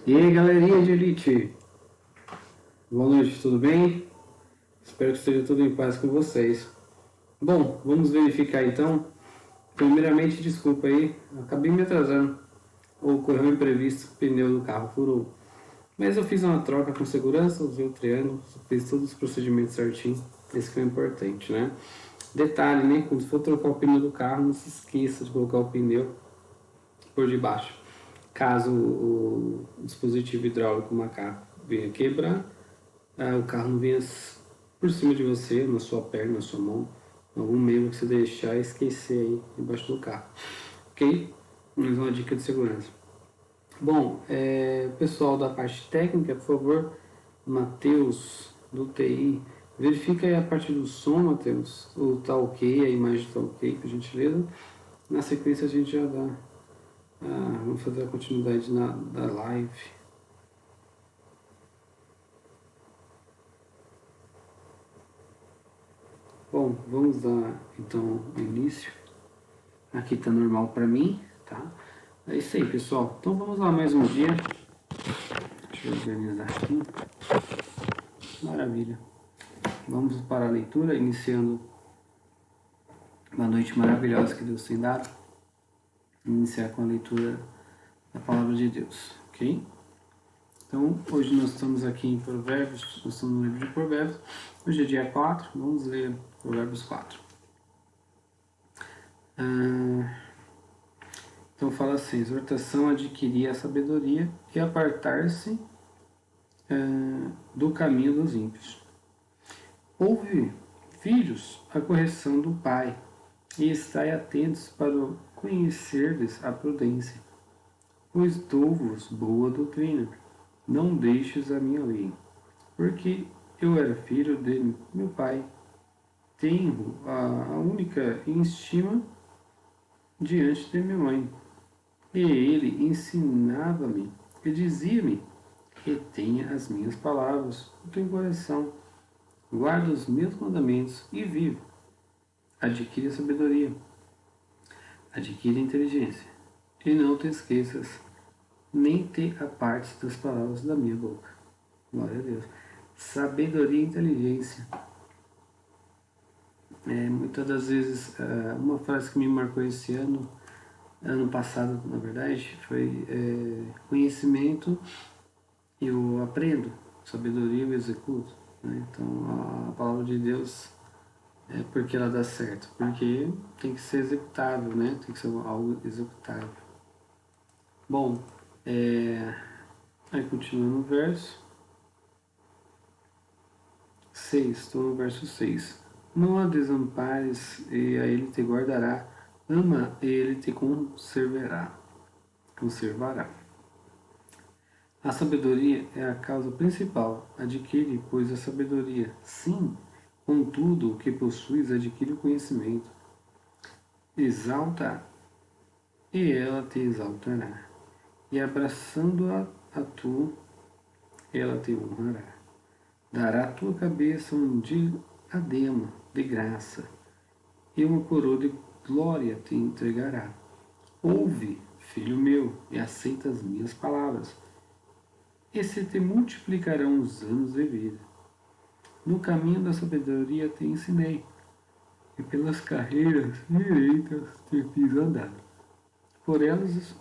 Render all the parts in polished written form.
E aí, galerinha de elite, boa noite, tudo bem? Espero que esteja tudo em paz com vocês. Bom, vamos verificar então. Primeiramente, desculpa aí, acabei me atrasando. Ocorreu um imprevisto, o pneu do carro furou. Mas eu fiz uma troca com segurança, usei o triângulo, fiz todos os procedimentos certinho. Esse que é o importante, né? Detalhe, né? Quando for trocar o pneu do carro, não se esqueça de colocar o pneu por debaixo. Caso o dispositivo hidráulico macaco venha quebrar, o carro não venha por cima de você, na sua perna, na sua mão, algum membro que você deixar esquecer aí embaixo do carro. Ok? Mais uma dica de segurança. Bom, pessoal da parte técnica, por favor, Matheus do TI, verifica aí a parte do som, Matheus. O tá ok, a imagem tá ok, por gentileza. Na sequência a gente já dá. Vamos fazer a continuidade da live. Bom, vamos dar então início. Aqui tá normal para mim, tá? É isso aí, pessoal. Então vamos lá mais um dia. Deixa eu organizar aqui. Maravilha. Vamos para a leitura, iniciando uma noite maravilhosa que Deus tem dado. Iniciar com a leitura da Palavra de Deus, ok? Então, hoje nós estamos aqui em Provérbios, nós estamos no livro de Provérbios. Hoje é dia 4, vamos ler Provérbios 4. Então fala assim, exortação a adquirir a sabedoria e apartar-se do caminho dos ímpios. Ouve, filhos, a correção do pai, e estai atentos para conhecerdes a prudência, pois dou-vos boa doutrina. Não deixes a minha lei, porque eu era filho de meu pai. Tenho a única estima diante de minha mãe. E ele ensinava-me e dizia-me: retenha as minhas palavras no teu coração, guarda os meus mandamentos e vive. Adquire a sabedoria, adquire a inteligência, e não te esqueças, nem te apartes das palavras da minha boca. Glória a Deus. Sabedoria e inteligência. Muitas das vezes, uma frase que me marcou esse ano passado, na verdade, foi conhecimento eu aprendo, sabedoria eu executo. Né? Então, a palavra de Deus é porque ela dá certo, porque tem que ser executável, né? Tem que ser algo executável. Bom, aí continuando no verso 6, estou no verso 6. Não a desampares, e a ele te guardará, ama e ele te conservará. A sabedoria é a causa principal. Adquire, pois, a sabedoria. Sim, contudo, o que possuis adquire o conhecimento. Exalta, e ela te exaltará. E abraçando-a tu, ela te honrará. Dará à tua cabeça um diadema de graça, e uma coroa de glória te entregará. Ouve, filho meu, e aceita as minhas palavras, e se te multiplicarão os anos de vida. No caminho da sabedoria te ensinei, e pelas carreiras direitas te fiz andar. Por elas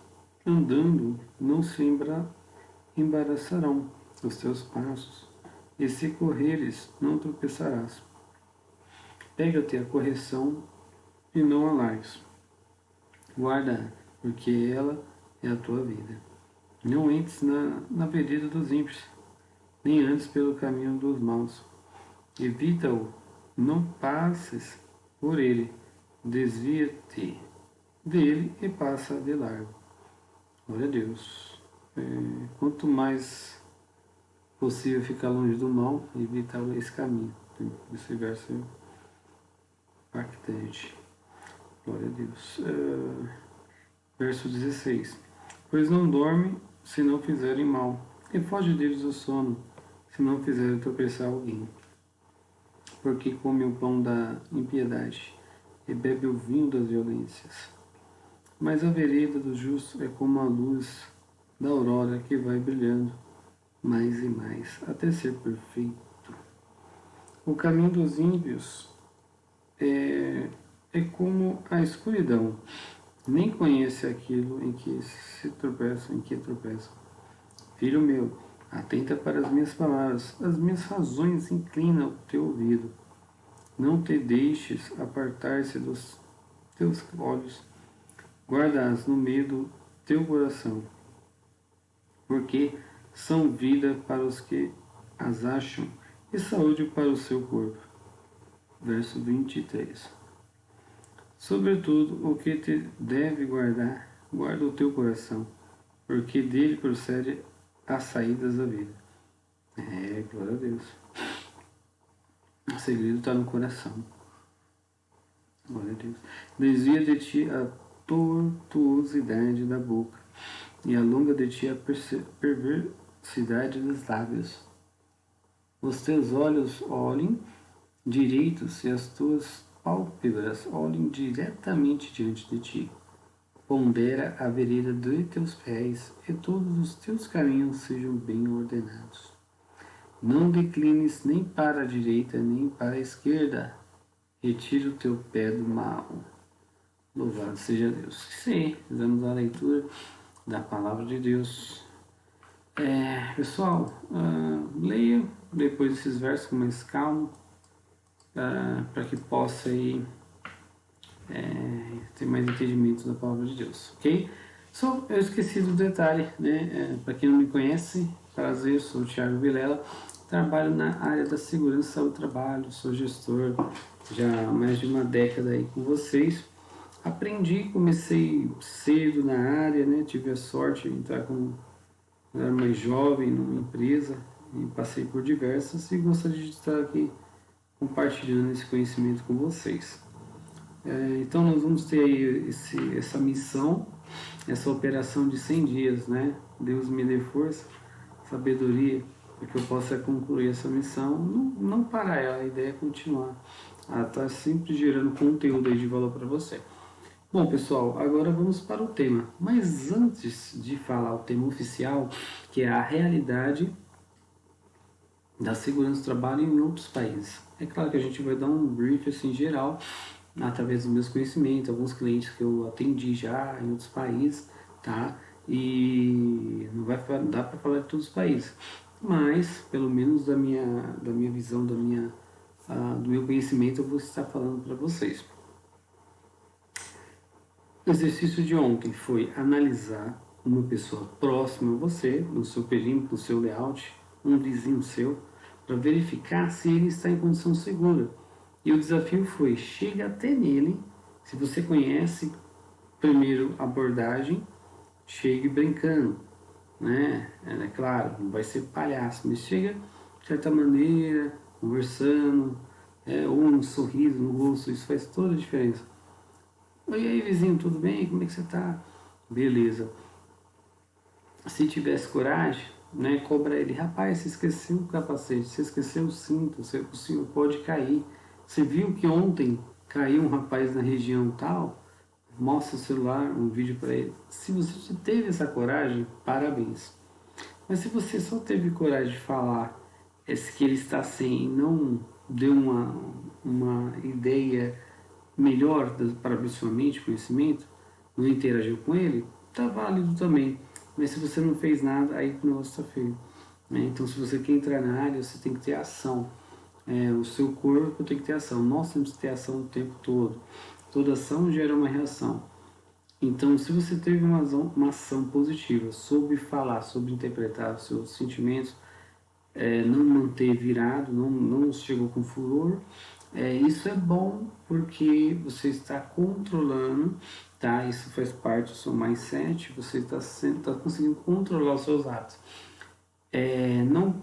andando não se embaraçarão os teus passos, e se correres não tropeçarás. Pega-te a correção e não a largues. Guarda, porque ela é a tua vida. Não entres na vereda dos ímpios, nem andes pelo caminho dos maus. Evita-o, não passes por ele. Desvia-te dele e passa de largo. Glória a Deus. Quanto mais possível ficar longe do mal, evitar esse caminho. Esse verso é impactante. Glória a Deus. Verso 16. Pois não dorme se não fizerem mal, e foge deles o sono, se não fizerem tropeçar alguém. Porque come o pão da impiedade, e bebe o vinho das violências. Mas a vereda do justo é como a luz da aurora que vai brilhando mais e mais até ser perfeito. O caminho dos ímpios é como a escuridão, nem conhece aquilo em que se tropeçam, em que tropeçam. Filho meu, atenta para as minhas palavras, as minhas razões inclina o teu ouvido. Não te deixes apartar-se dos teus olhos, guarda-as no meio do teu coração, porque são vida para os que as acham e saúde para o seu corpo. Verso 23. Sobretudo, o que te deve guardar, guarda o teu coração, porque dele procede as saídas da vida. Glória a Deus. O segredo está no coração. Glória a Deus. Desvia de ti a tortuosidade da boca e alonga de ti a perversidade dos lábios. Os teus olhos olhem direitos e as tuas pálpebras olhem diretamente diante de ti. Pondera a vereda de teus pés e todos os teus caminhos sejam bem ordenados. Não declines nem para a direita nem para a esquerda. Retira o teu pé do mal. Louvado seja Deus. Sim, fizemos a leitura da palavra de Deus. Pessoal, leia depois esses versos com mais calma, para que possa aí, ter mais entendimento da palavra de Deus, ok? Só eu esqueci do detalhe, né? Para quem não me conhece, prazer, sou o Thiago Vilela, trabalho na área da segurança do trabalho, sou gestor já há mais de uma década aí com vocês. Aprendi, comecei cedo na área, né? Tive a sorte de entrar quando era mais jovem numa empresa e passei por diversas e gostaria de estar aqui compartilhando esse conhecimento com vocês. Então nós vamos ter aí essa missão, essa operação de 100 dias, né? Deus me dê força, sabedoria, para que eu possa concluir essa missão, não parar ela, a ideia é continuar, tá sempre gerando conteúdo aí de valor para você. Bom, pessoal, agora vamos para o tema. Mas antes de falar o tema oficial, que é a realidade da segurança do trabalho em outros países. É claro que a gente vai dar um brief assim geral, através dos meus conhecimentos, alguns clientes que eu atendi já em outros países, tá? E não vai dar para falar de todos os países, mas pelo menos da minha visão, do meu conhecimento, eu vou estar falando para vocês. O exercício de ontem foi analisar uma pessoa próxima a você, no seu perímetro, no seu layout, um vizinho seu, para verificar se ele está em condição segura. E o desafio foi, chega até nele, se você conhece, primeiro abordagem, chegue brincando, né? É claro, não vai ser palhaço, mas chega de certa maneira, conversando, ou um sorriso no rosto, isso faz toda a diferença. E aí, vizinho, tudo bem? Como é que você tá? Beleza. Se tivesse coragem, né, cobra ele. Rapaz, você esqueceu o capacete, você esqueceu o cinto, o senhor pode cair. Você viu que ontem caiu um rapaz na região tal? Mostra o celular, um vídeo para ele. Se você teve essa coragem, parabéns. Mas se você só teve coragem de falar que ele está sem e não deu uma ideia melhor para a sua mente, conhecimento, não interagiu com ele, tá válido também. Mas se você não fez nada, aí o negócio está feio. Então, se você quer entrar na área, você tem que ter ação. O seu corpo tem que ter ação. Nós temos que ter ação o tempo todo. Toda ação gera uma reação. Então, se você teve uma ação positiva, soube falar, soube interpretar os seus sentimentos, não manter virado, não chegou com furor, isso é bom porque você está controlando, tá? Isso faz parte do seu mindset, você está conseguindo controlar os seus atos.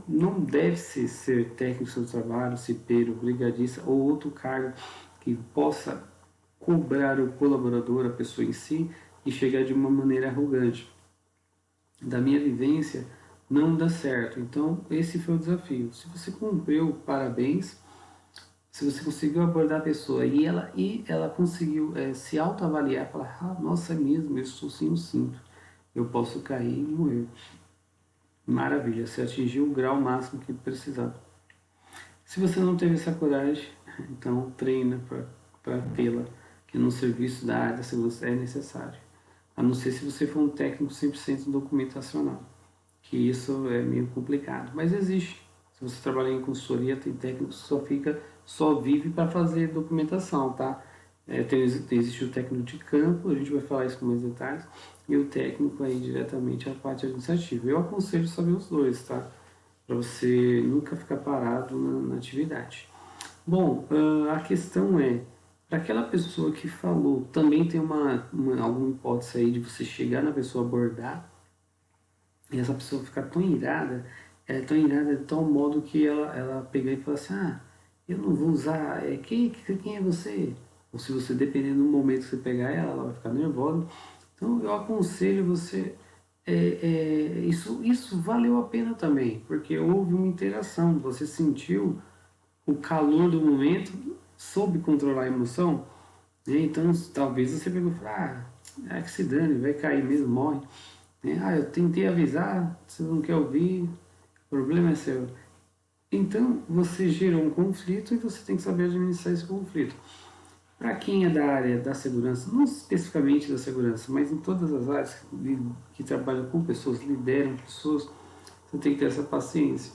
Não deve ser técnico do seu trabalho, cipeiro, brigadista ou outro cargo que possa cobrar o colaborador, a pessoa em si, e chegar de uma maneira arrogante. Da minha vivência, não dá certo. Então, esse foi o desafio. Se você cumpriu, parabéns. Se você conseguiu abordar a pessoa e ela conseguiu se autoavaliar, falar, nossa, é mesmo, eu estou sem o cinto. eu posso cair e morrer. Maravilha, você atingiu o grau máximo que precisava. Se você não teve essa coragem, então treina para tê-la, que no serviço da área da segurança é necessário. A não ser se você for um técnico 100% documentacional, que isso é meio complicado, mas existe. Se você trabalhar em consultoria, tem técnicos que só vive para fazer documentação, tá? Existe o técnico de campo, a gente vai falar isso com mais detalhes, e o técnico aí diretamente a parte administrativa. Eu aconselho saber os dois, tá? Para você nunca ficar parado na atividade. Bom, a questão é, para aquela pessoa que falou, também tem alguma hipótese aí de você chegar na pessoa, abordar, e essa pessoa ficar tão irada de tal modo que ela pegar e falar assim, eu não vou usar, quem é você? Ou se você, dependendo do momento que você pegar ela vai ficar nervosa. Então eu aconselho você, isso valeu a pena também, porque houve uma interação, você sentiu o calor do momento, soube controlar a emoção, né? Então talvez você pegou e falou, é que se dane, vai cair mesmo, morre. Né? Eu tentei avisar, você não quer ouvir, o problema é seu. Então você gerou um conflito e você tem que saber administrar esse conflito. Para quem é da área da segurança, não especificamente da segurança, mas em todas as áreas que trabalham com pessoas, lideram pessoas, você tem que ter essa paciência.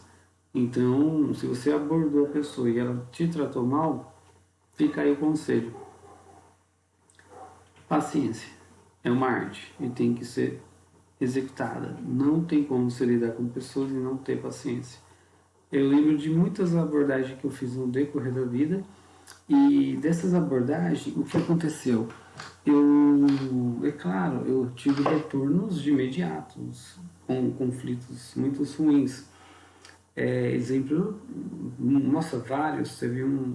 Então, se você abordou a pessoa e ela te tratou mal, fica aí o conselho. Paciência é uma arte e tem que ser executada. Não tem como você lidar com pessoas e não ter paciência. Eu lembro de muitas abordagens que eu fiz no decorrer da vida e dessas abordagens, o que aconteceu? É claro, eu tive retornos de imediatos, com conflitos muito ruins. Exemplo, nossa, vários,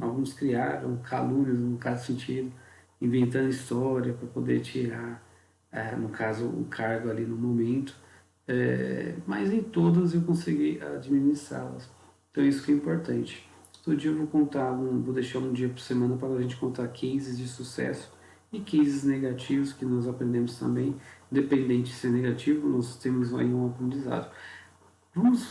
alguns criaram calúnias no caso sentido, inventando história para poder tirar, no caso, o cargo ali no momento, mas em todas eu consegui administrá-las. Então isso que é importante. Todo dia eu vou deixar um dia por semana para a gente contar cases de sucesso e cases negativos que nós aprendemos também, independente de ser negativo, nós temos aí um aprendizado. Vamos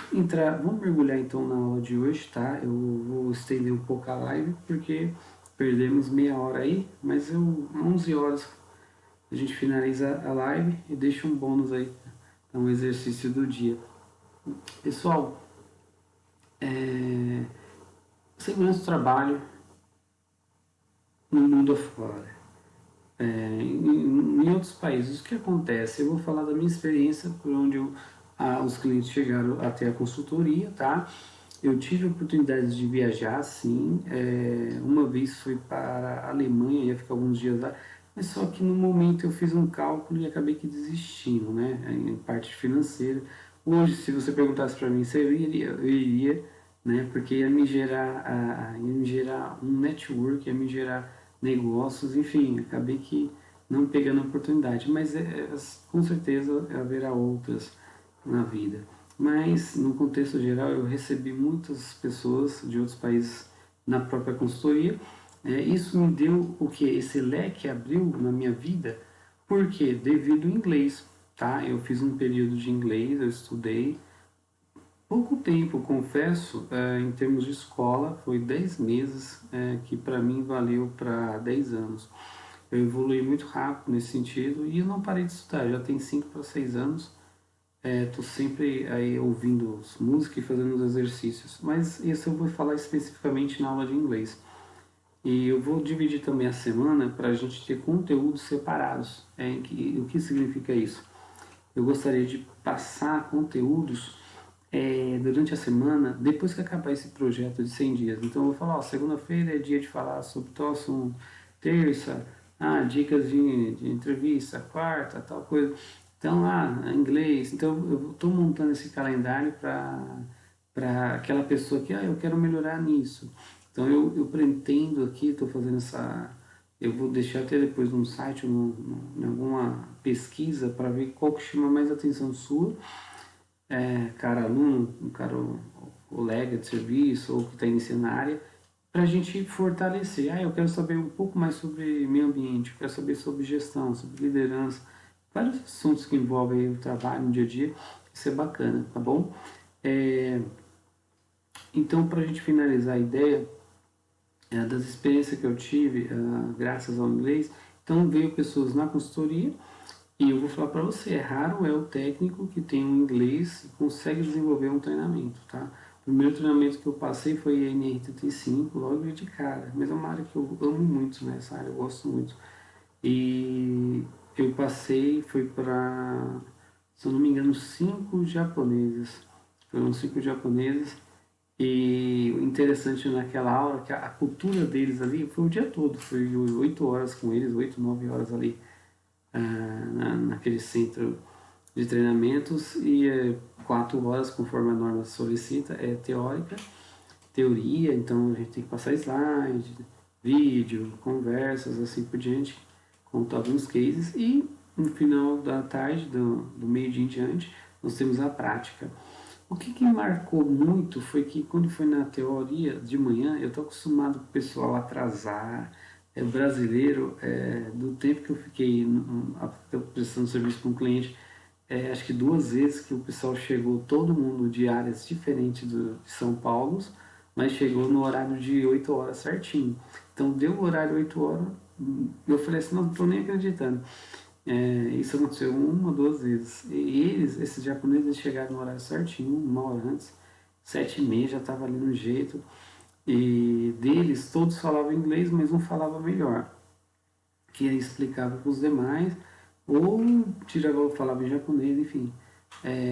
mergulhar então na aula de hoje, tá? Eu vou estender um pouco a live porque perdemos meia hora aí, mas 11 horas a gente finaliza a live e deixa um bônus aí, um exercício do dia. Pessoal, segurança do trabalho no mundo afora, em outros países, o que acontece? Eu vou falar da minha experiência, por onde os clientes chegaram até a consultoria, tá? Eu tive a oportunidade de viajar, sim. Uma vez fui para a Alemanha, ia ficar alguns dias lá, mas só que no momento eu fiz um cálculo e acabei que desistindo, né? Em parte financeira. Hoje, se você perguntasse para mim se eu iria, né? Porque ia me gerar um network, ia me gerar negócios, enfim, acabei que não pegando a oportunidade, mas com certeza haverá outras na vida. Mas, no contexto geral, eu recebi muitas pessoas de outros países na própria consultoria. Isso me deu o que? Esse leque abriu na minha vida. Por quê? Devido ao inglês. Tá? Eu fiz um período de inglês, eu estudei. Pouco tempo, confesso, em termos de escola, foi 10 meses, que para mim valeu para 10 anos. Eu evolui muito rápido nesse sentido e eu não parei de estudar, já tem 5 para 6 anos. Tô sempre aí ouvindo música e fazendo os exercícios, mas isso eu vou falar especificamente na aula de inglês. E eu vou dividir também a semana para a gente ter conteúdos separados. O que significa isso? Eu gostaria de passar conteúdos durante a semana, depois que acabar esse projeto de 100 dias. Então eu vou falar, segunda-feira é dia de falar sobre TOEFL, terça, dicas de entrevista, quarta, tal coisa. Então, inglês. Então eu estou montando esse calendário para aquela pessoa que, eu quero melhorar nisso. Então eu pretendo aqui, estou fazendo eu vou deixar até depois num site, em alguma pesquisa, para ver qual que chama mais atenção sua, cara aluno, um cara colega de serviço ou que está iniciando na área, para a gente fortalecer. Eu quero saber um pouco mais sobre meio ambiente, eu quero saber sobre gestão, sobre liderança. vários assuntos que envolvem o trabalho no dia a dia. Isso é bacana, tá bom? É, então, para a gente finalizar a ideia das experiências que eu tive, graças ao inglês, então veio pessoas na consultoria e eu vou falar para você, é raro é o técnico que tem um inglês e consegue desenvolver um treinamento, tá? O primeiro treinamento que eu passei foi a NR35, logo de cara, mas é uma área que eu amo muito, né? Essa área eu gosto muito. E eu passei, foi para, se eu não me engano, 5 japoneses. Foram 5 japoneses. E o interessante naquela aula, que a cultura deles ali foi o dia todo, foi 8 horas com eles, 8, 9 horas ali naquele centro de treinamentos e 4 horas, conforme a norma solicita, é teórica, teoria, então a gente tem que passar slide, vídeo, conversas, assim por diante, contar alguns cases e no final da tarde, do meio-dia em diante, nós temos a prática. O que marcou muito foi que quando foi na teoria de manhã, eu estou acostumado com o pessoal atrasar, brasileiro, do tempo que eu fiquei prestando serviço para um cliente, acho que 2 vezes que o pessoal chegou, todo mundo de áreas diferentes de São Paulo, mas chegou no horário de 8 horas certinho. Então deu o horário 8 horas, eu falei assim, não estou nem acreditando. Isso aconteceu 1 ou 2 vezes. E eles, esses japoneses, eles chegaram no horário certinho, 1 hora antes, 7h30 já estava ali no jeito. E deles, todos falavam inglês, mas um falava melhor, que explicava para os demais, ou tirava, falava em japonês, enfim.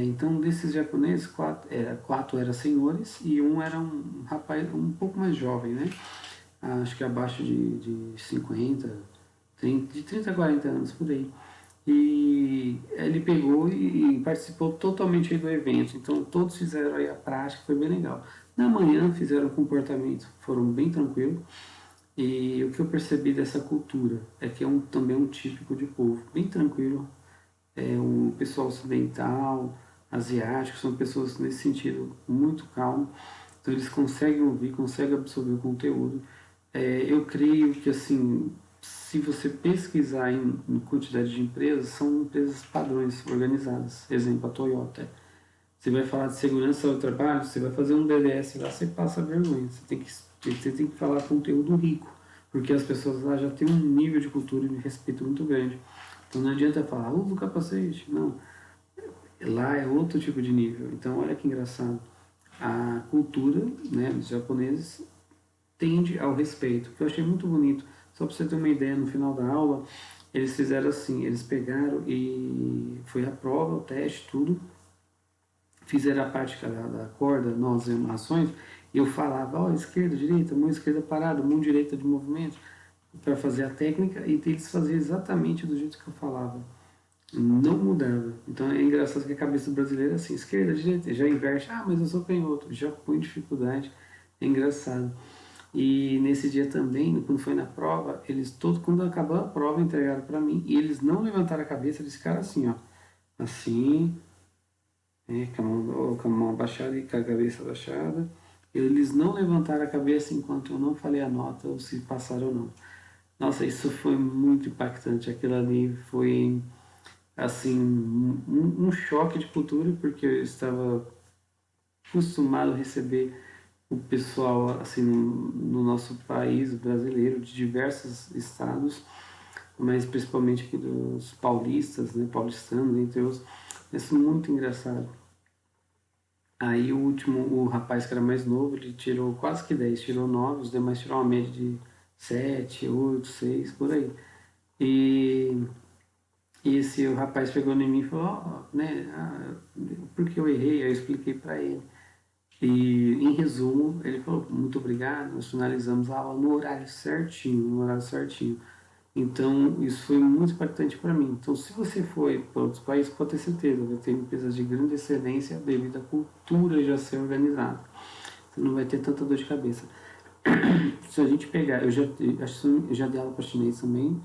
Então, desses japoneses, 4 eram senhores e um era um rapaz um pouco mais jovem, né? Acho que abaixo de 50, de 30 a 40 anos, por aí. E ele pegou e participou totalmente do evento. Então todos fizeram aí a prática, foi bem legal. Na manhã fizeram comportamento, foram bem tranquilos. E o que eu percebi dessa cultura é que também um típico de povo, bem tranquilo. O pessoal ocidental, asiático, são pessoas nesse sentido muito calmo. Então eles conseguem ouvir, conseguem absorver o conteúdo. Eu creio que assim, se você pesquisar em quantidade de empresas, são empresas padrões, organizadas. Exemplo, a Toyota. Você vai falar de segurança do trabalho, você vai fazer um DDS lá, você passa vergonha. Você tem que falar conteúdo rico, porque as pessoas lá já têm um nível de cultura e de respeito muito grande. Então não adianta falar, usa o capacete. Não, lá é outro tipo de nível. Então olha que engraçado. A cultura, né, dos japoneses tende ao respeito, que eu achei muito bonito. Só para você ter uma ideia, no final da aula, eles fizeram assim, eles pegaram e foi a prova, o teste, tudo, fizeram a prática da corda, nós emulações, e eu falava, ó, esquerda, direita, mão esquerda parada, mão direita de movimento, para fazer a técnica, e eles faziam exatamente do jeito que eu falava. Não mudava. Então é engraçado que a cabeça brasileira é assim, esquerda, direita, já inverte, mas eu sou canhoto, já põe dificuldade. É engraçado. E nesse dia também, quando foi na prova, eles todos, quando acabou a prova, entregaram para mim, e eles não levantaram a cabeça, eles ficaram assim, ó, assim, com a mão abaixada e com a cabeça abaixada. Eles não levantaram a cabeça enquanto eu não falei a nota, ou se passaram ou não. Nossa, isso foi muito impactante. Aquilo ali foi, assim, um choque de cultura, porque eu estava acostumado a receber o pessoal, assim, no nosso país brasileiro, de diversos estados, mas principalmente aqui dos paulistas, né, paulistanos, entre outros. Isso é muito engraçado. Aí o último, o rapaz que era mais novo, ele tirou quase que 10, tirou 9, os demais tiraram uma média de 7, 8, 6, por aí. E, e esse o rapaz pegou em mim e falou, né, porque eu errei, aí eu expliquei para ele. E em resumo, ele falou, muito obrigado, nós finalizamos a aula no horário certinho, no horário certinho. Então, isso foi muito impactante para mim. Então, se você for para outros países, pode ter certeza, vai ter empresas de grande excelência devido à cultura já ser organizada. Você não vai ter tanta dor de cabeça. Se a gente pegar, eu já dei aula para chinês também,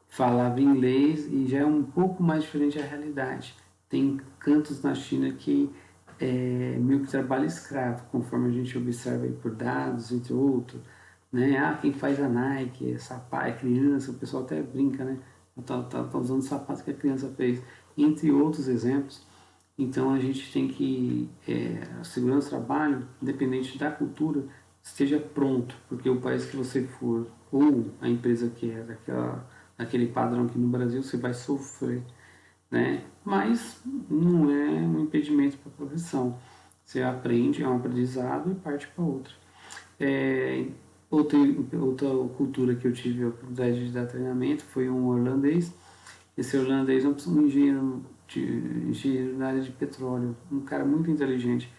falava inglês e já é um pouco mais diferente a realidade. Tem cantos na China que meio que trabalho escravo, conforme a gente observa aí por dados, entre outros. Né? Quem faz a Nike, é criança, o pessoal até brinca, né? tá usando o sapato que a criança fez, entre outros exemplos. Então a gente tem que, a segurança do trabalho, independente da cultura, esteja pronto, porque o país que você for, ou a empresa que é daquele padrão aqui no Brasil, você vai sofrer, né? Mas não é um impedimento para a profissão. Você aprende, é um aprendizado e parte para outra. É, outra cultura que eu tive a oportunidade de dar treinamento foi um holandês. Esse holandês é um engenheiro na área de petróleo, um cara muito inteligente.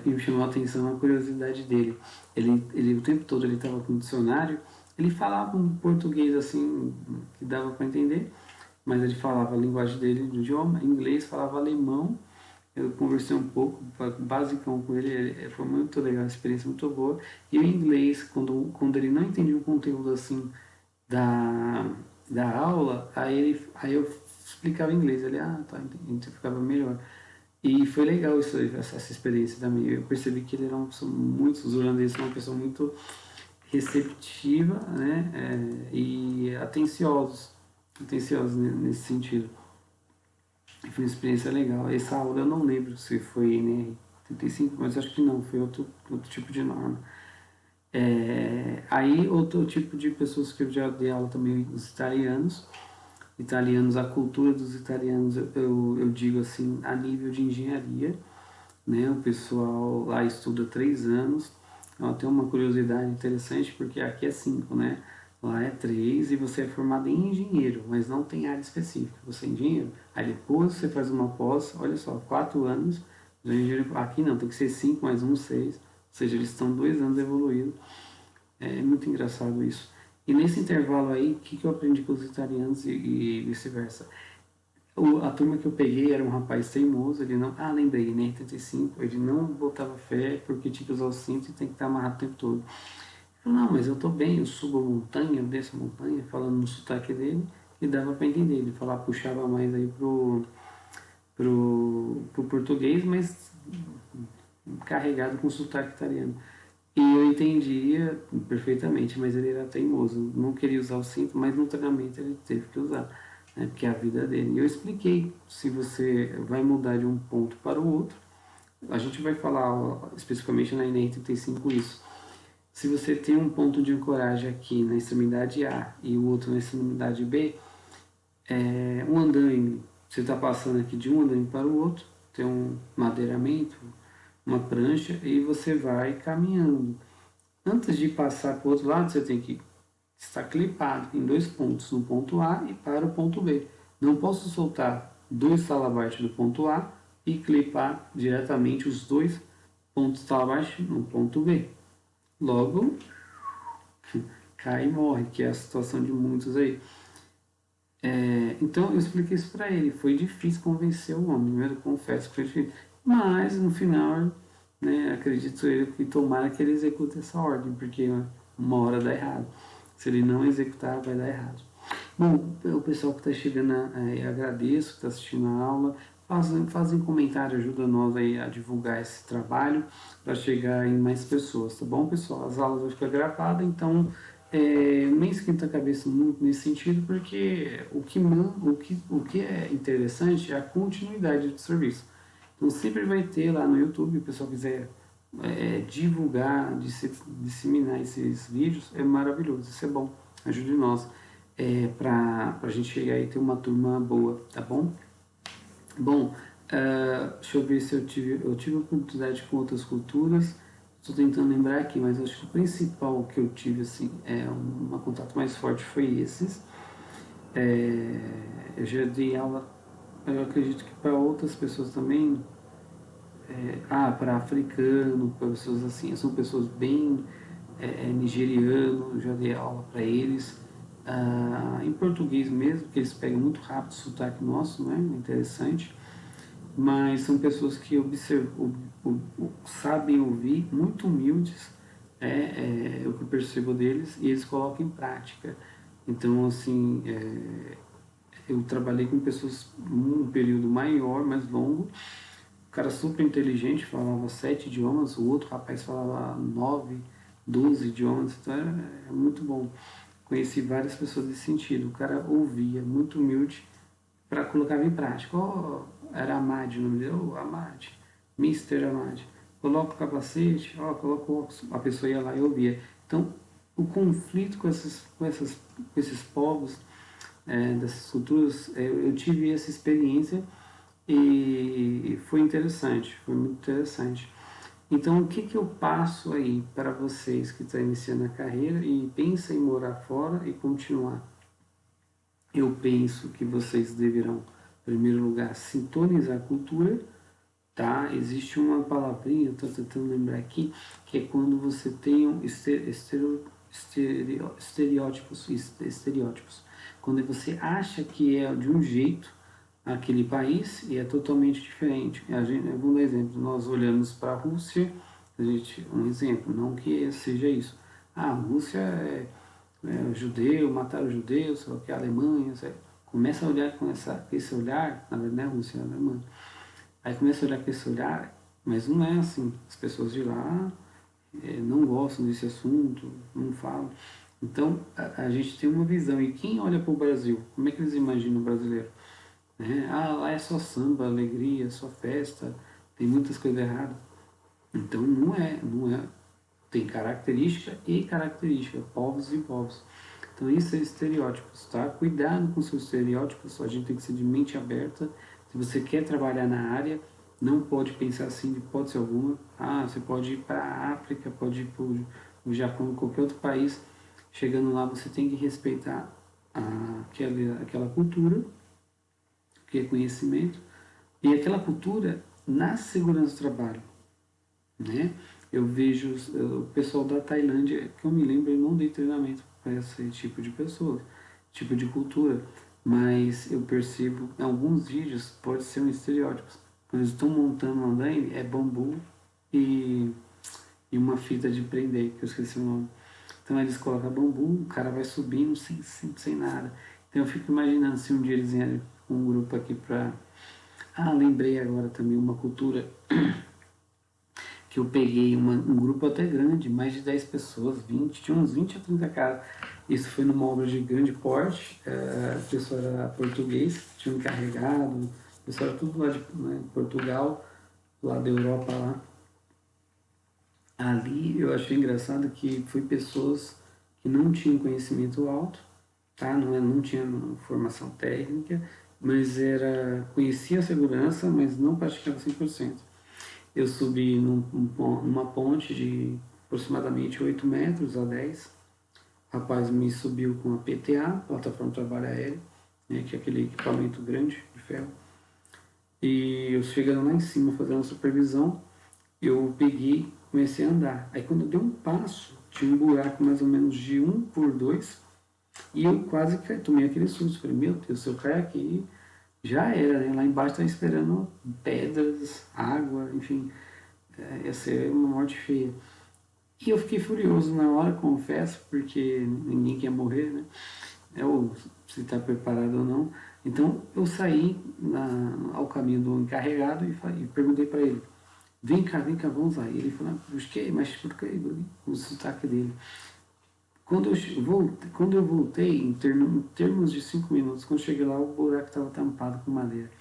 Que me chamou a atenção a curiosidade dele. O tempo todo ele estava com um dicionário, ele falava um português assim que dava para entender, mas ele falava a linguagem dele do idioma, inglês, falava alemão. Eu conversei um pouco, basicão com ele, foi muito legal, uma experiência muito boa. E o inglês, quando ele não entendia o conteúdo assim da, da aula, aí eu explicava em inglês, ele, tá, então ficava melhor. E foi legal essa experiência também. Eu percebi que ele era uma pessoa muito, os holandeses são uma pessoa muito receptiva, né, e atenciosos nesse sentido. Foi uma experiência legal. Essa aula eu não lembro se foi NR35, mas acho que não, foi outro tipo de norma. Aí outro tipo de pessoas que eu já dei aula também, os italianos. Italianos, a cultura dos italianos, eu digo assim, a nível de engenharia, né? O pessoal lá estuda 3 anos. Então, tem uma curiosidade interessante, porque aqui é 5, né? Lá é 3 e você é formado em engenheiro, mas não tem área específica. Você é engenheiro, aí depois você faz uma pós, olha só, 4 anos. Aqui não, tem que ser 5 mais 1, 6. Ou seja, eles estão 2 anos evoluídos. É muito engraçado isso. E nesse intervalo aí, o que eu aprendi com os italianos e vice-versa? A turma que eu peguei era um rapaz teimoso, ele não. Lembrei, né? 85, ele não botava fé porque tinha que usar o cinto e tem que estar amarrado o tempo todo. Ele falou, não, mas eu tô bem, eu subo a montanha, eu desço a montanha, falando no sotaque dele, e dava para entender. Ele falava, puxava mais aí pro português, mas carregado com sotaque italiano. E eu entendia perfeitamente, mas ele era teimoso, não queria usar o cinto, mas no treinamento ele teve que usar, né, porque é a vida dele. E eu expliquei, se você vai mudar de um ponto para o outro, a gente vai falar especificamente na ENEM 35 isso. Se você tem um ponto de ancoragem aqui na extremidade A e o outro na extremidade B, um andaime, você está passando aqui de um andaime para o outro, tem um madeiramento, uma prancha, e você vai caminhando. Antes de passar para o outro lado, você tem que estar clipado em 2 pontos, no ponto A e para o ponto B. Não posso soltar 2 talabartes do ponto A e clipar diretamente os 2 pontos talabartes no ponto B. Logo, cai e morre, que é a situação de muitos aí. Então eu expliquei isso para ele. Foi difícil convencer o homem, eu confesso que foi difícil. Mas no final, né, acredito eu que tomara que ele execute essa ordem, porque uma hora dá errado. Se ele não executar, vai dar errado. Bom, o pessoal que está chegando, agradeço, que está assistindo a aula. Fazem comentário, ajuda nós aí a divulgar esse trabalho para chegar em mais pessoas, tá bom, pessoal? As aulas vão ficar gravadas, então nem esquenta a cabeça muito nesse sentido, porque o que é interessante é a continuidade do serviço. Então sempre vai ter lá no YouTube, o pessoal quiser divulgar, disseminar esses vídeos, é maravilhoso, isso é bom, ajude nós para a gente chegar e ter uma turma boa, tá bom? Bom, deixa eu ver se eu tive oportunidade com outras culturas. Estou tentando lembrar aqui, mas acho que o principal que eu tive assim, um contato mais forte foi esses. Eu já dei aula, eu acredito que para outras pessoas também, para africano, para pessoas assim, são pessoas bem nigeriano, já dei aula para eles. Em português mesmo, que eles pegam muito rápido o sotaque nosso, né? Interessante. Mas são pessoas que sabem ouvir, muito humildes, é o que eu percebo deles, e eles colocam em prática. Então, assim, eu trabalhei com pessoas um período maior, mais longo, o cara super inteligente, falava 7 idiomas, o outro rapaz falava 9, 12 idiomas, então é muito bom. conheci várias pessoas desse sentido. O cara ouvia, muito humilde, para colocar em prática. Era Amad o nome dele, Amad, Mister Amad. Coloca o capacete, coloca o óculos. A pessoa ia lá e ouvia. Então, o conflito com esses povos, dessas culturas, eu tive essa experiência e foi interessante, foi muito interessante. Então, o que eu passo aí para vocês que estão iniciando a carreira e pensam em morar fora e continuar? Eu penso que vocês deverão, em primeiro lugar, sintonizar a cultura, tá? Existe uma palavrinha, estou tentando lembrar aqui, que é quando você tem estereótipos. Quando você acha que é de um jeito aquele país e é totalmente diferente. Eu vou dar um exemplo, nós olhamos para a Rússia, um exemplo, não que seja isso. A Rússia é judeu, mataram os judeus, sei lá o que, a Alemanha, sabe? Começa a olhar com esse olhar, na verdade não é a Rússia, é a Alemanha. Aí começa a olhar com esse olhar, mas não é assim. As pessoas de lá não gostam desse assunto, não falam. Então a gente tem uma visão. E quem olha para o Brasil, como é que eles imaginam o brasileiro? Lá é só samba, alegria, só festa, tem muitas coisas erradas. Então não é. Tem característica e característica, povos e povos. Então isso é estereótipos, tá? Cuidado com seus estereótipos, a gente tem que ser de mente aberta. Se você quer trabalhar na área, não pode pensar assim de hipótese alguma. Você pode ir para a África, pode ir para o Japão, qualquer outro país. Chegando lá, você tem que respeitar aquela cultura, que é conhecimento, e aquela cultura na segurança do trabalho, né? Eu vejo o pessoal da Tailândia, que eu me lembro, eu não dei treinamento para esse tipo de pessoa, tipo de cultura, mas eu percebo em alguns vídeos pode ser um estereótipo. Quando eles estão montando um andaime, é bambu e, e uma fita de prender, que eu esqueci o nome. Então eles colocam bambu, o cara vai subindo sem nada. Então eu fico imaginando se um dia eles vierem com um grupo aqui para... lembrei agora também uma cultura que eu peguei um grupo até grande, mais de 10 pessoas, 20, tinha uns 20 a 30 caras. Isso foi numa obra de grande porte, a pessoa era português, tinha um encarregado, o pessoal era tudo lá de Portugal, lá da Europa lá. Ali eu achei engraçado que foi pessoas que não tinham conhecimento alto, tá? Não tinha formação técnica, mas conhecia a segurança, mas não praticava 100%. Eu subi numa ponte de aproximadamente 8 metros a 10. O rapaz me subiu com a PTA, Plataforma de Trabalho Aéreo, né, que é aquele equipamento grande de ferro. E eu chegando lá em cima fazendo a supervisão, eu peguei, comecei a andar. Aí quando eu dei um passo, tinha um buraco mais ou menos de 1 por 2, e eu quase tomei aquele susto. Falei, meu Deus, se eu cair aqui, já era, né? Lá embaixo tá esperando pedras, água, enfim, ia ser uma morte feia. E eu fiquei furioso na hora, confesso, porque ninguém quer morrer, né? Ou se está preparado ou não. Então eu saí ao caminho do encarregado e perguntei para ele, vem cá, vamos lá. E ele falou, busquei, mas por que? O sotaque dele. Quando eu voltei, em termos de 5 minutos, quando cheguei lá, o buraco estava tampado com madeira.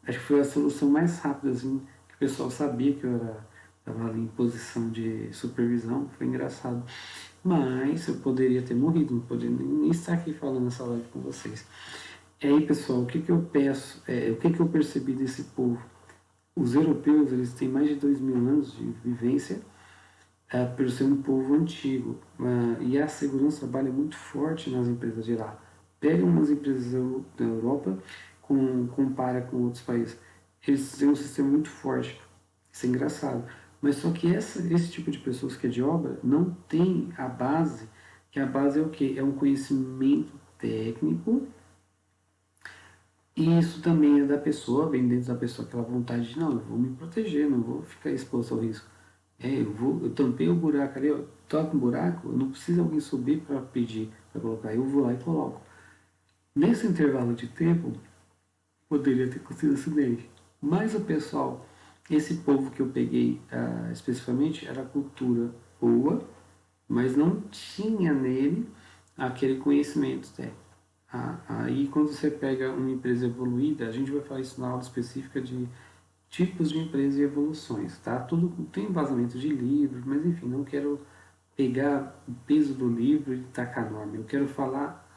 Acho que foi a solução mais rápida, assim, que o pessoal sabia que eu estava ali em posição de supervisão. Foi engraçado. Mas eu poderia ter morrido, não poderia nem estar aqui falando essa live com vocês. E aí, pessoal, o que eu peço, o que eu percebi desse povo? Os europeus, eles têm mais de 2.000 anos de vivência, por ser um povo antigo, e a segurança do trabalho é muito forte nas empresas de lá. Pega umas empresas da Europa, compara com outros países, eles têm um sistema muito forte. Isso é engraçado. Mas só que esse tipo de pessoas que é de obra não tem a base, que a base é o quê? É um conhecimento técnico, e isso também é da pessoa, vem dentro da pessoa aquela vontade de, não, eu vou me proteger, não vou ficar exposto ao risco. Eu tampei o buraco ali, eu toco um buraco, eu não preciso alguém subir para pedir para colocar, eu vou lá e coloco. Nesse intervalo de tempo, poderia ter acontecido acidente. Mas o pessoal, esse povo que eu peguei especificamente, era cultura boa, mas não tinha nele aquele conhecimento técnico. Aí quando você pega uma empresa evoluída, a gente vai falar isso na aula específica de tipos de empresa e evoluções, tá? Tudo tem vazamento de livro, mas enfim, não quero pegar o peso do livro e tacar norma. Eu quero falar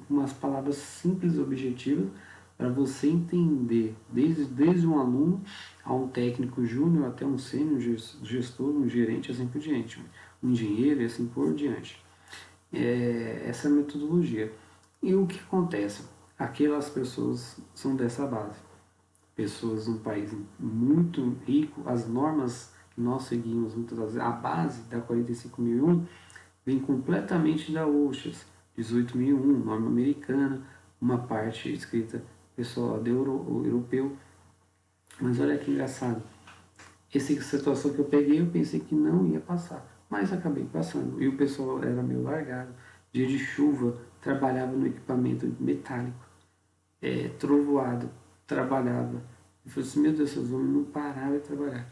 umas palavras simples e objetivas para você entender, desde um aluno a um técnico júnior até um sênior, um gestor, um gerente, assim por diante, um engenheiro e assim por diante. Essa é a metodologia. E o que acontece? Aquelas pessoas são dessa base. Pessoas num país muito rico, as normas que nós seguimos, muitas vezes, a base da 45001 vem completamente da OSHAS, 18001, norma americana, uma parte escrita pessoal europeu. Mas olha que engraçado, essa situação que eu peguei, eu pensei que não ia passar, mas acabei passando. E o pessoal era meio largado, dia de chuva, trabalhava no equipamento metálico, trovoado, trabalhava. Eu falei assim, meu Deus, esses homens não paravam de trabalhar.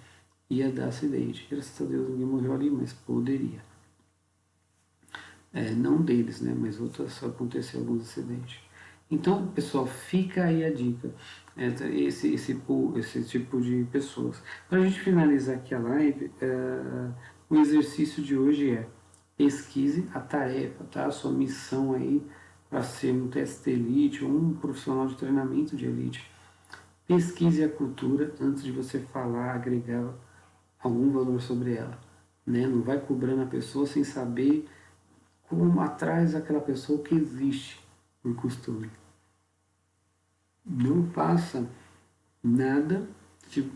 Ia dar acidente. Graças a Deus ninguém morreu ali, mas poderia. Não deles, né? Mas outras aconteceu alguns acidentes. Então, pessoal, fica aí a dica. Esse tipo de pessoas. Para a gente finalizar aqui a live, o exercício de hoje é pesquise a tarefa, tá? A sua missão aí para ser um teste elite ou um profissional de treinamento de elite. Pesquise a cultura antes de você falar, agregar algum valor sobre ela. Né? Não vai cobrando a pessoa sem saber como atrás daquela pessoa que existe por costume. Não faça nada,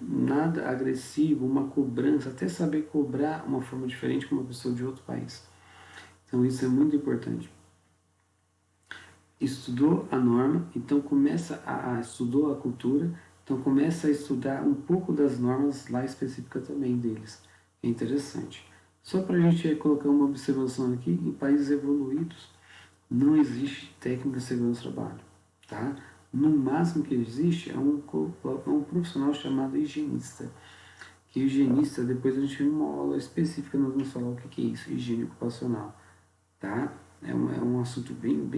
nada agressivo, uma cobrança, até saber cobrar uma forma diferente com uma pessoa de outro país. Então isso é muito importante. Estudou a norma, então estudou a cultura, então começa a estudar um pouco das normas lá específicas também deles. É interessante. Só para a gente colocar uma observação aqui, em países evoluídos não existe técnica de segurança do trabalho. Tá? No máximo que existe é um profissional chamado higienista. Que higienista, depois a gente tem uma aula específica, nós vamos falar o que é isso, higiene ocupacional. Tá? É um assunto bem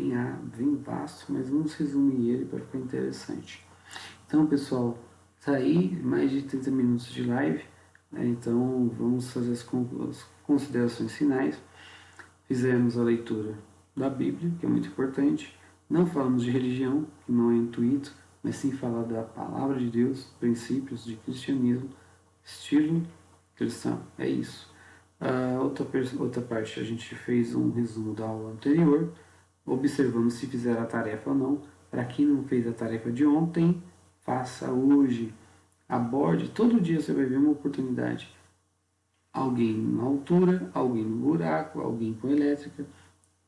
vasto, mas vamos resumir ele para ficar interessante. Então, pessoal, tá aí mais de 30 minutos de live, né? Então vamos fazer as considerações finais. Fizemos a leitura da Bíblia, que é muito importante. Não falamos de religião, que não é intuito, mas sim falar da palavra de Deus, princípios de cristianismo, estilo cristão. É isso. Outra parte, a gente fez um resumo da aula anterior, observamos se fizeram a tarefa ou não. Para quem não fez a tarefa de ontem, faça hoje. Aborde, todo dia você vai ver uma oportunidade. Alguém na altura, alguém no buraco, alguém com elétrica,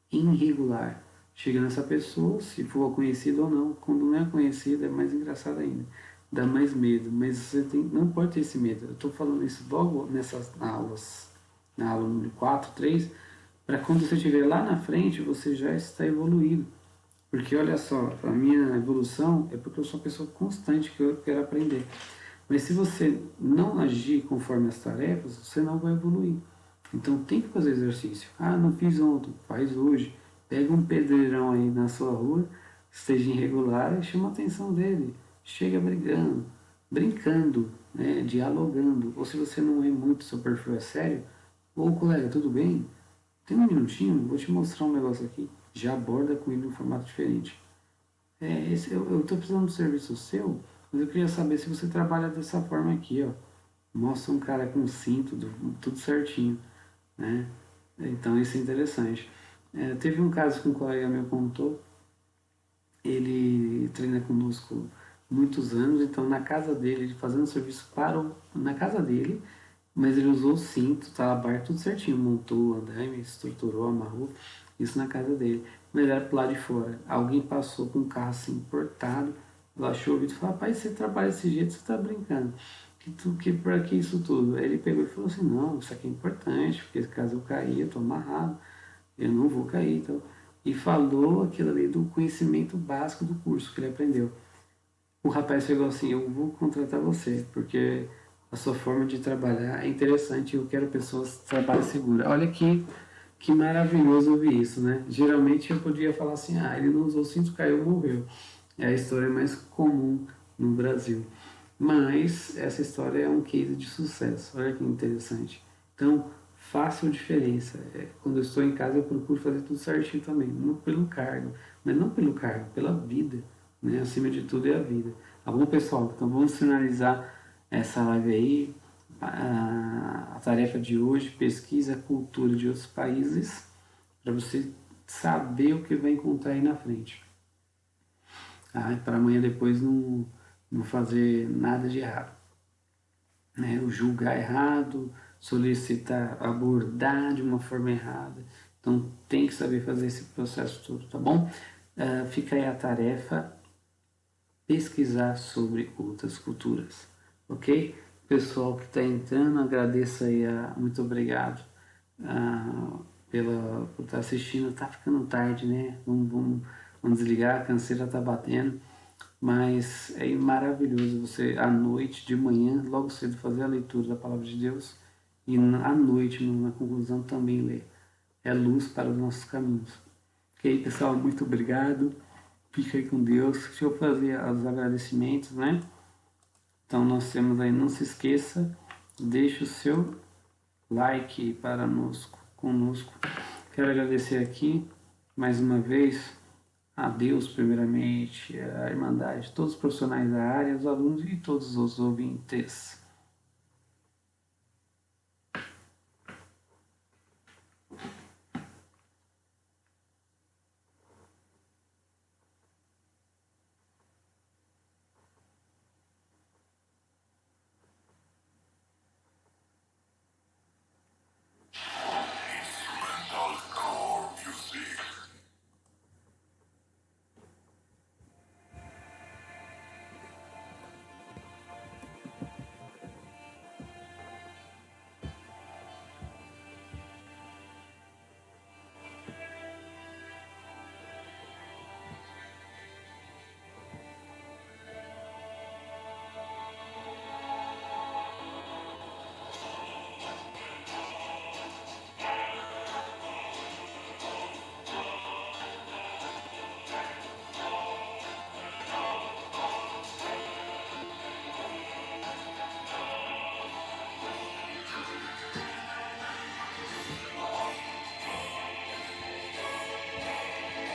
irregular. Chega nessa pessoa, se for conhecida ou não. Quando não é conhecida, é mais engraçado ainda. Dá mais medo, mas você não pode ter esse medo. Eu estou falando isso logo nessas aulas, na aula número 4, 3, para quando você estiver lá na frente, você já está evoluído. Porque olha só, a minha evolução é porque eu sou uma pessoa constante que eu quero aprender. Mas se você não agir conforme as tarefas, você não vai evoluir. Então tem que fazer exercício. Ah, não fiz ontem, faz hoje. Pega um pedreirão aí na sua rua, esteja irregular, e chama a atenção dele. Chega brincando, né, dialogando. Ou se você não é muito, seu perfil é sério, ô colega, tudo bem? Tem um minutinho? Vou te mostrar um negócio aqui. Já aborda com ele em um formato diferente. Eu estou precisando de um serviço seu, mas eu queria saber se você trabalha dessa forma aqui, ó. Mostra um cara com cinto, tudo certinho, né? Então isso é interessante. Teve um caso que um colega meu contou, ele treina conosco muitos anos, então na casa dele, ele fazendo serviço na casa dele, mas ele usou o cinto, talabar, tudo certinho, montou o andaime, estruturou, amarrou, isso na casa dele. Mas era pro lado de fora. Alguém passou com um carro assim importado, baixou o vidro e falou, rapaz, você trabalha desse jeito, você tá brincando. Pra que isso tudo? Aí ele pegou e falou assim, não, isso aqui é importante, porque caso eu cair, eu tô amarrado, eu não vou cair. Então. E falou aquilo ali do conhecimento básico do curso que ele aprendeu. O rapaz pegou assim, eu vou contratar você, porque a sua forma de trabalhar é interessante, eu quero pessoas que trabalhem segura. Olha que Que maravilhoso ouvir isso, né? Geralmente eu podia falar assim, ele não usou cinto, caiu, morreu. É a história mais comum no Brasil. Mas essa história é um case de sucesso, olha que interessante. Então, faça a diferença. Quando eu estou em casa, eu procuro fazer tudo certinho também, não pelo cargo, mas não pelo cargo, pela vida, né? Acima de tudo é a vida. Tá bom, pessoal? Então vamos finalizar essa live aí. A tarefa de hoje, pesquisa a cultura de outros países, para você saber o que vai encontrar aí na frente. Para amanhã depois não fazer nada de errado. Né? O julgar errado, solicitar, abordar de uma forma errada. Então tem que saber fazer esse processo todo, tá bom? Fica aí a tarefa, pesquisar sobre outras culturas, ok? Pessoal que está entrando, agradeço aí, muito obrigado por estar assistindo. Tá ficando tarde, né? Vamos desligar, a canseira tá batendo. Mas é maravilhoso você, à noite, de manhã, logo cedo, fazer a leitura da Palavra de Deus e à noite, na conclusão, também ler. É luz para os nossos caminhos. Ok, pessoal? Muito obrigado. Fica aí com Deus. Deixa eu fazer os agradecimentos, né? Então, nós temos aí, não se esqueça, deixe o seu like para conosco. Quero agradecer aqui, mais uma vez, a Deus, primeiramente, a Irmandade, todos os profissionais da área, os alunos e todos os ouvintes.